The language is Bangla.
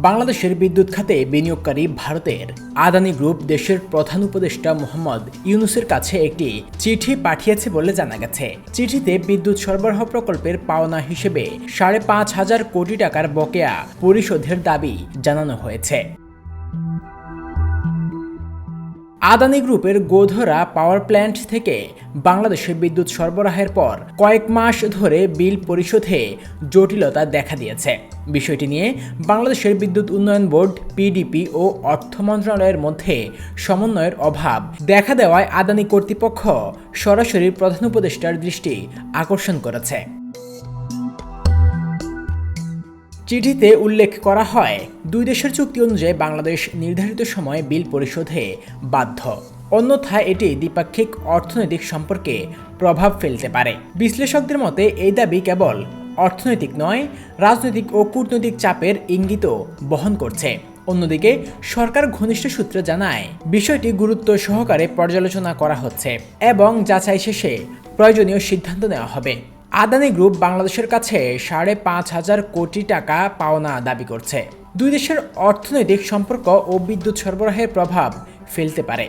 বাংলাদেশের বিদ্যুৎ খাতে বিনিয়োগকারী ভারতের আদানি গ্রুপ দেশের প্রধান উপদেষ্টা মোহাম্মদ ইউনূসের কাছে একটি চিঠি পাঠিয়েছে বলে জানা গেছে। চিঠিতে বিদ্যুৎ সরবরাহ প্রকল্পের পাওনা হিসেবে ৫,৫০০ কোটি টাকার বকেয়া পরিশোধের দাবি জানানো হয়েছে। আদানি গ্রুপের গোধরা পাওয়ার প্ল্যান্ট থেকে বাংলাদেশে বিদ্যুৎ সরবরাহের পর কয়েক মাস ধরে বিল পরিশোধে জটিলতা দেখা দিয়েছে। বিষয়টি নিয়ে বাংলাদেশের বিদ্যুৎ উন্নয়ন বোর্ড পিডিপি ও অর্থ মন্ত্রণালয়ের মধ্যে সমন্বয়ের অভাব দেখা দেওয়ায় আদানি কর্তৃপক্ষ সরাসরি প্রধান উপদেষ্টার দৃষ্টি আকর্ষণ করেছে। চিঠিতে উল্লেখ করা হয়, দুই দেশের চুক্তি অনুযায়ী বাংলাদেশ নির্ধারিত সময়ে বিল পরিশোধে বাধ্য, অন্যথায় এটি দ্বিপাক্ষিক অর্থনৈতিক সম্পর্কে প্রভাব ফেলতে পারে। বিশ্লেষকদের মতে এই দাবি কেবল অর্থনৈতিক নয়, রাজনৈতিক ও কূটনৈতিক চাপের ইঙ্গিতও বহন করছে। অন্যদিকে সরকার ঘনিষ্ঠ সূত্রে জানায়, বিষয়টি গুরুত্ব সহকারে পর্যালোচনা করা হচ্ছে এবং যাচাই শেষে প্রয়োজনীয় সিদ্ধান্ত নেওয়া হবে। আদানি গ্রুপ বাংলাদেশের কাছে ৫,৫০০ কোটি টাকা পাওনা দাবি করছে। দুই দেশের অর্থনৈতিক সম্পর্ক ও বিদ্যুৎ সরবরাহের প্রভাব ফেলতে পারে।